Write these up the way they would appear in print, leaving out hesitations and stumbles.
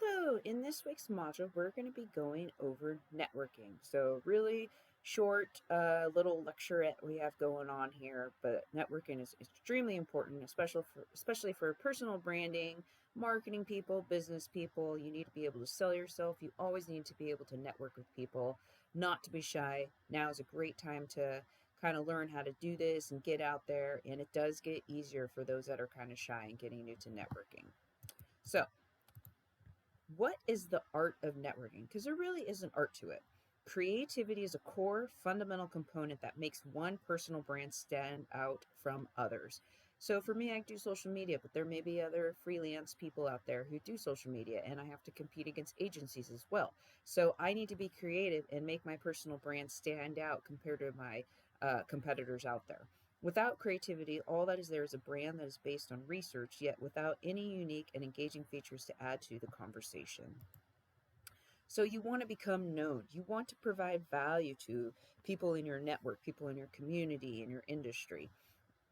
Hello, in this week's module, we're going to be going over networking. So really short little lecturette we have going on here, but networking is extremely important, especially for personal branding, marketing people, business people. You need to be able to sell yourself. You always need to be able to network with people, not to be shy. Now is a great time to kind of learn how to do this and get out there, and it does get easier for those that are kind of shy and getting new to networking. So what is the art of networking? Because there really is an art to it. Creativity is a core fundamental component that makes one personal brand stand out from others. So for me, I do social media, but there may be other freelance people out there who do social media, and I have to compete against agencies as well. So I need to be creative and make my personal brand stand out compared to my competitors out there. Without creativity, all that is there is a brand that is based on research, yet without any unique and engaging features to add to the conversation. So you want to become known. You want to provide value to people in your network, people in your community, in your industry.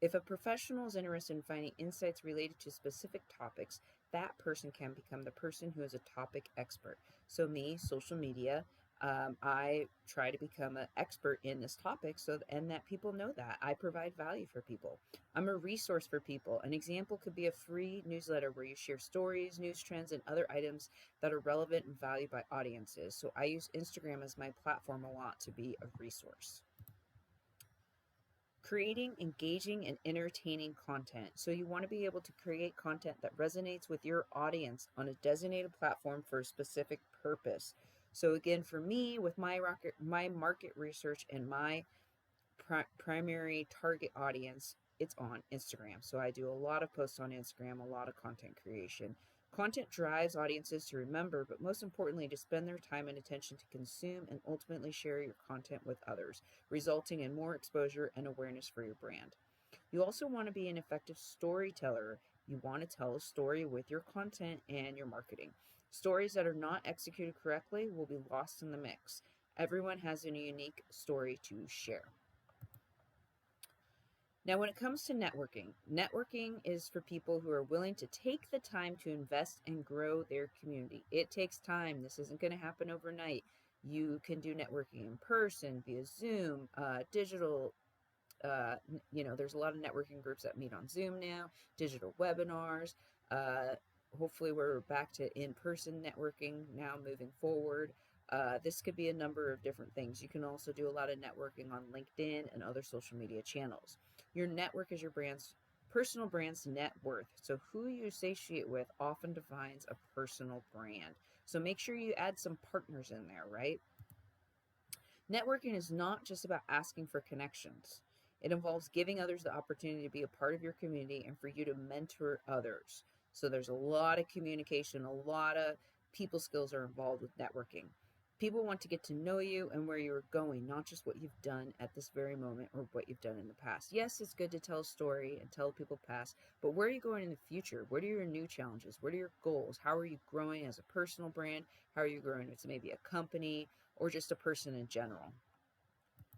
If a professional is interested in finding insights related to specific topics, that person can become the person who is a topic expert. So me, social media, I try to become an expert in this topic and that people know that I provide value for people. I'm a resource for people. An example could be a free newsletter where you share stories, news trends, and other items that are relevant and valued by audiences. So I use Instagram as my platform a lot to be a resource. Creating engaging and entertaining content. So you want to be able to create content that resonates with your audience on a designated platform for a specific purpose. So again, for me, with my market research and my primary target audience, it's on Instagram. So I do a lot of posts on Instagram, a lot of content creation. Content drives audiences to remember, but most importantly, to spend their time and attention to consume and ultimately share your content with others, resulting in more exposure and awareness for your brand. You also want to be an effective storyteller. You want to tell a story with your content and your marketing. Stories that are not executed correctly will be lost in the mix. Everyone has a unique story to share. Now, when it comes to networking is for people who are willing to take the time to invest and grow their community. It takes time. This isn't going to happen overnight. You can do networking in person, via Zoom, digital. There's a lot of networking groups that meet on Zoom now, digital webinars. Hopefully, we're back to in-person networking now moving forward. This could be a number of different things. You can also do a lot of networking on LinkedIn and other social media channels. Your network is your personal brand's net worth. So who you associate with often defines a personal brand. So make sure you add some partners in there, right? Networking is not just about asking for connections. It involves giving others the opportunity to be a part of your community and for you to mentor others. So there's a lot of communication, a lot of people skills are involved with networking. People want to get to know you and where you're going, not just what you've done at this very moment or what you've done in the past. Yes, it's good to tell a story and tell people past, but where are you going in the future? What are your new challenges? What are your goals? How are you growing as a personal brand? How are you growing as maybe a company or just a person in general?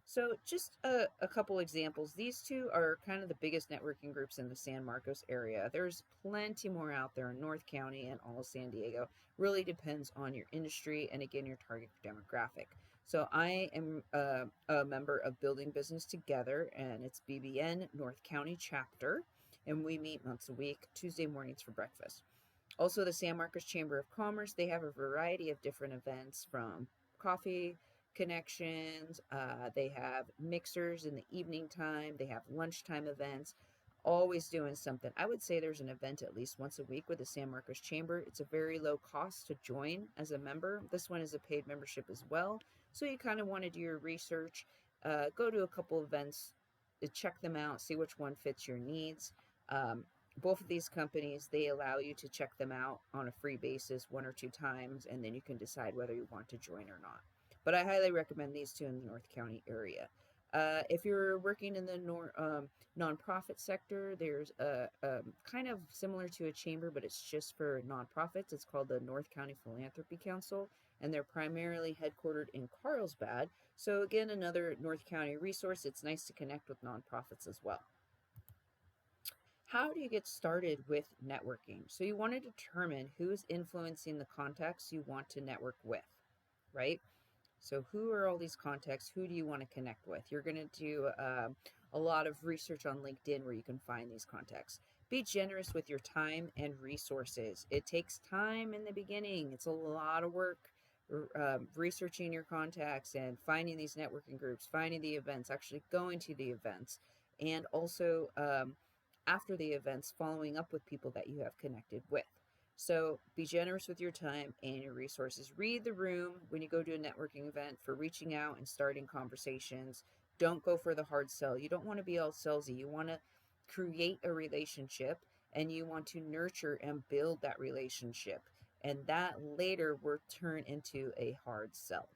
So just a couple examples. These two are kind of the biggest networking groups in the San Marcos area. There's plenty more out there in North County and all of San Diego. Really depends on your industry and again, your target demographic. So I am a member of Building Business Together, and it's BBN North County chapter. And we meet once a week, Tuesday mornings for breakfast. Also, the San Marcos Chamber of Commerce, they have a variety of different events from coffee connections. They have mixers in the evening time. They have lunchtime events, always doing something. I would say there's an event at least once a week with the San Marcos Chamber. It's a very low cost to join as a member. This one is a paid membership as well. So you kind of want to do your research, go to a couple events, check them out, see which one fits your needs. Both of these companies, they allow you to check them out on a free basis 1 or 2 times, and then you can decide whether you want to join or not. But I highly recommend these two in the North County area. If you're working in the nonprofit sector, there's a kind of similar to a chamber, but it's just for nonprofits. It's called the North County Philanthropy Council, and they're primarily headquartered in Carlsbad. So again, another North County resource. It's nice to connect with nonprofits as well. How do you get started with networking? So you want to determine who is influencing the contacts you want to network with, right? So who are all these contacts? Who do you want to connect with? You're going to do a lot of research on LinkedIn where you can find these contacts. Be generous with your time and resources. It takes time in the beginning. It's a lot of work researching your contacts and finding these networking groups, finding the events, actually going to the events, and also after the events, following up with people that you have connected with. So be generous with your time and your resources. Read the room when you go to a networking event for reaching out and starting conversations. Don't go for the hard sell. You don't want to be all salesy. You want to create a relationship and you want to nurture and build that relationship. And that later will turn into a hard sell.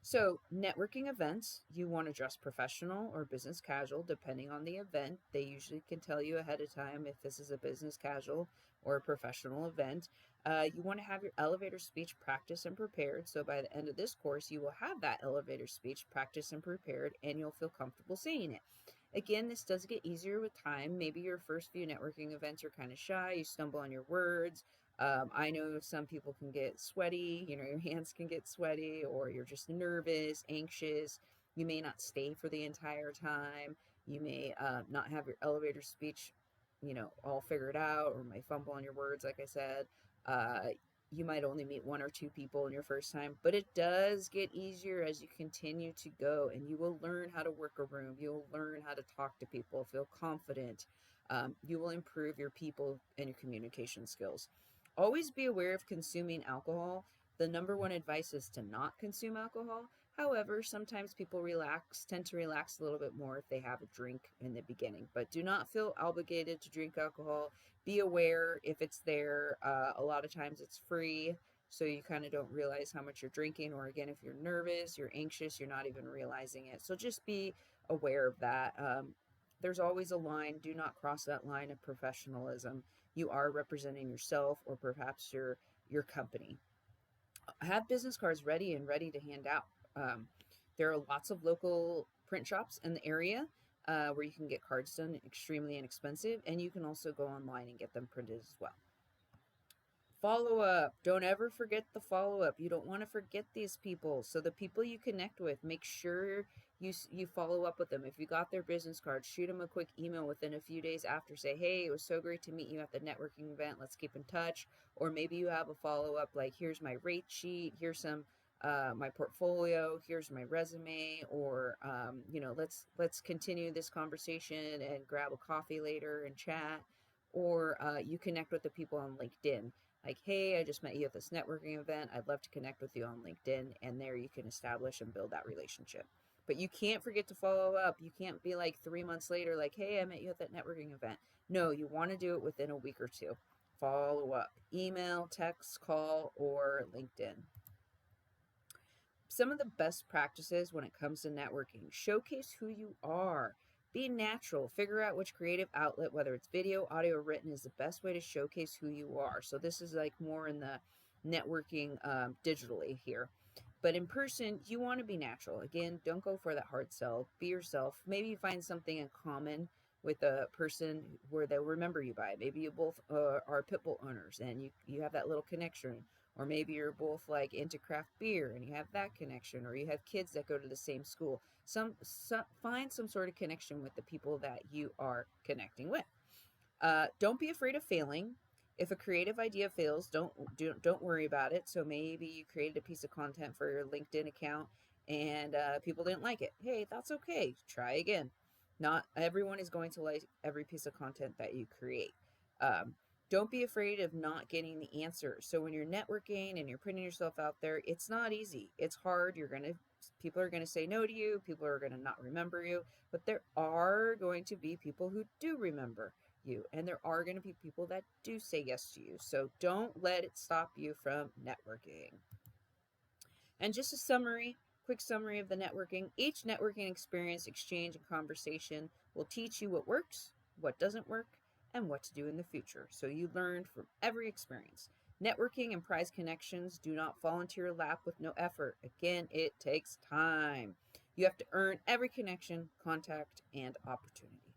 So, networking events, you want to dress professional or business casual, depending on the event. They usually can tell you ahead of time if this is a business casual or a professional event. You want to have your elevator speech practiced and prepared. So, by the end of this course, you will have that elevator speech practiced and prepared, and you'll feel comfortable saying it. Again, this does get easier with time. Maybe your first few networking events are kind of shy, you stumble on your words. I know some people can get sweaty, your hands can get sweaty, or you're just nervous, anxious. You may not stay for the entire time. You may not have your elevator speech, all figured out, or may fumble on your words, like I said. You might only meet one or two people in your first time, but it does get easier as you continue to go, and you will learn how to work a room. You'll learn how to talk to people, feel confident. You will improve your people and your communication skills. Always be aware of consuming alcohol. The number one advice is to not consume alcohol. However, sometimes people tend to relax a little bit more if they have a drink in the beginning, but do not feel obligated to drink alcohol. Be aware if it's there. A lot of times it's free, so you kind of don't realize how much you're drinking, or again, if you're nervous, you're anxious, you're not even realizing it. So just be aware of that. There's always a line. Do not cross that line of professionalism. You are representing yourself or perhaps your company. Have business cards ready to hand out. There are lots of local print shops in the area where you can get cards done extremely inexpensive, and you can also go online and get them printed as well. Follow up. Don't ever forget the follow up. You don't want to forget these people. So the people you connect with, make sure you follow up with them. If you got their business card, shoot them a quick email within a few days after. Say, hey, it was so great to meet you at the networking event. Let's keep in touch. Or maybe you have a follow up like, here's my rate sheet. Here's some my portfolio. Here's my resume. Or let's continue this conversation and grab a coffee later and chat. Or you connect with the people on LinkedIn. Like, hey, I just met you at this networking event. I'd love to connect with you on LinkedIn. And there you can establish and build that relationship. But you can't forget to follow up. You can't be like 3 months later, like, hey, I met you at that networking event. No, you want to do it within a week or two. Follow up. Email, text, call, or LinkedIn. Some of the best practices when it comes to networking: showcase who you are. Be natural. Figure out which creative outlet, whether it's video, audio, or written, is the best way to showcase who you are. So this is like more in the networking digitally here. But in person, you want to be natural. Again, don't go for that hard sell. Be yourself. Maybe you find something in common with a person where they'll remember you by. Maybe you both are pit bull owners and you have that little connection. Or maybe you're both like into craft beer and you have that connection, or you have kids that go to the same school. Find some sort of connection with the people that you are connecting with. Don't be afraid of failing. If a creative idea fails, don't worry about it. So maybe you created a piece of content for your LinkedIn account and people didn't like it. Hey, that's okay. Try again. Not everyone is going to like every piece of content that you create. Don't be afraid of not getting the answer. So when you're networking and you're putting yourself out there, it's not easy. It's hard. People are going to say no to you. People are going to not remember you. But there are going to be people who do remember you, and there are going to be people that do say yes to you. So don't let it stop you from networking. And just a quick summary of the networking. Each networking experience, exchange, and conversation will teach you what works, what doesn't work, and what to do in the future. So you learned from every experience. Networking and prize connections do not fall into your lap with no effort. Again, it takes time. You have to earn every connection, contact, and opportunity.